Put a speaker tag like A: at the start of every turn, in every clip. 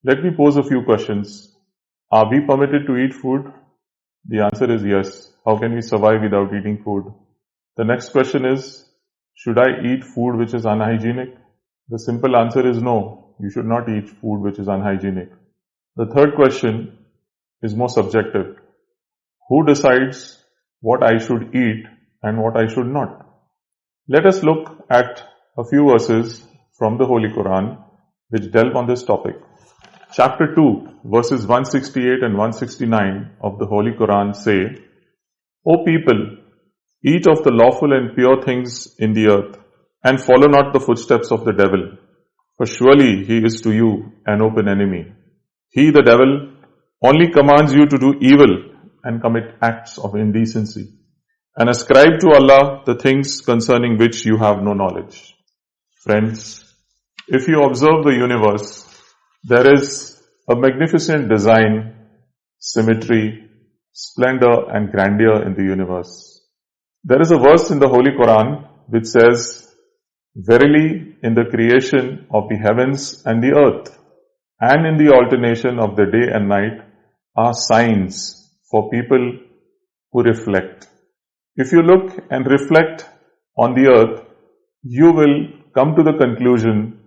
A: Let me pose a few questions. Are we permitted to eat food? The answer is yes. How can we survive without eating food? The next question is, should I eat food which is unhygienic? The simple answer is no. You should not eat food which is unhygienic. The third question is more subjective. Who decides what I should eat and what I should not? Let us look at a few verses from the Holy Quran which delve on this topic. Chapter 2, verses 168 and 169 of the Holy Quran say, O people, eat of the lawful and pure things in the earth, and follow not the footsteps of the devil, for surely he is to you an open enemy. He, the devil, only commands you to do evil and commit acts of indecency, and ascribe to Allah the things concerning which you have no knowledge. Friends, if you observe the universe, there is a magnificent design, symmetry, splendor and grandeur in the universe. There is a verse in the Holy Quran which says, Verily, in the creation of the heavens and the earth, and in the alternation of the day and night, are signs for people who reflect. If you look and reflect on the earth, you will come to the conclusion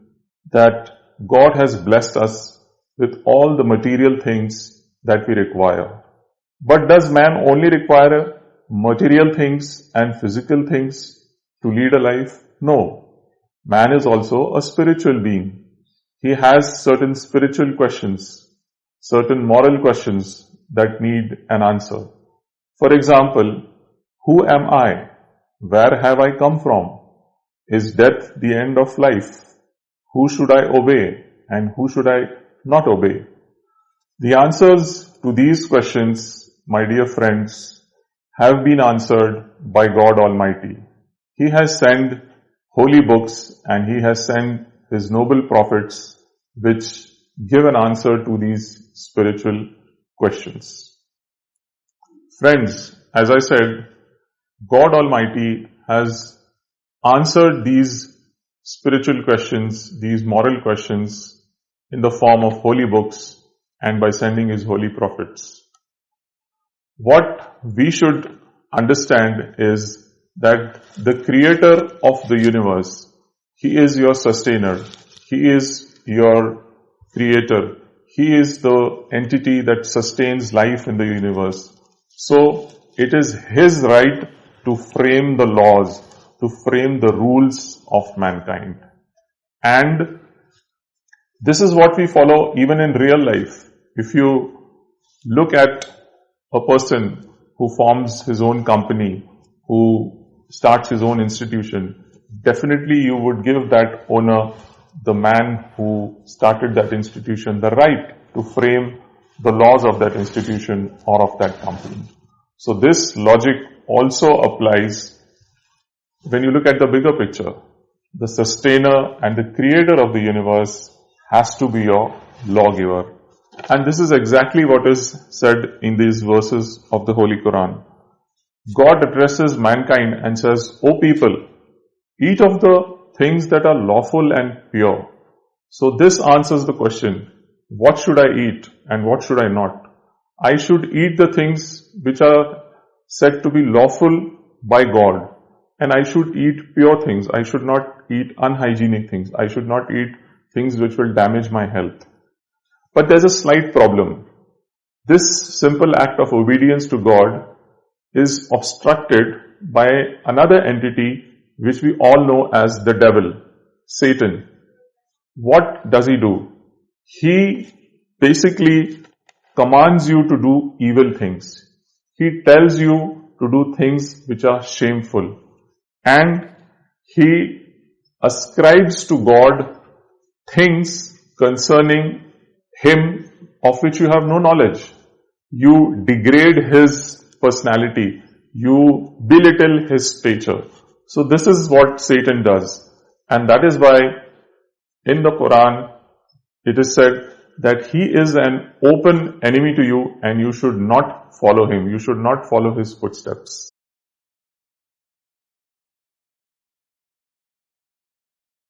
A: that God has blessed us with all the material things that we require. But does man only require material things and physical things to lead a life? No. Man is also a spiritual being. He has certain spiritual questions, certain moral questions that need an answer. For example, who am I? Where have I come from? Is death the end of life? Who should I obey and who should I not obey? The answers to these questions, my dear friends, have been answered by God Almighty. He has sent holy books and He has sent His noble prophets which give an answer to these spiritual questions. Friends, as I said, God Almighty has answered these spiritual questions, these moral questions in the form of holy books and by sending His holy prophets. What we should understand is that the creator of the universe, He is your sustainer. He is your creator. He is the entity that sustains life in the universe. So it is His right to frame the laws, to frame the rules of mankind. And this is what we follow even in real life. If you look at a person who forms his own company, who starts his own institution, definitely you would give that owner, the man who started that institution, the right to frame the laws of that institution or of that company. So this logic also applies when you look at the bigger picture. The sustainer and the creator of the universe has to be your lawgiver. And this is exactly what is said in these verses of the Holy Quran. God addresses mankind and says, O people, eat of the things that are lawful and pure. So this answers the question, what should I eat and what should I not? I should eat the things which are said to be lawful by God. And I should eat pure things. I should not eat unhygienic things. I should not eat things which will damage my health. But there's a slight problem. This simple act of obedience to God is obstructed by another entity which we all know as the devil, Satan. What does he do? He basically commands you to do evil things. He tells you to do things which are shameful. And he ascribes to God things concerning Him of which you have no knowledge. You degrade His personality. You belittle His stature. So this is what Satan does. And that is why in the Quran it is said that he is an open enemy to you and you should not follow him. You should not follow his footsteps.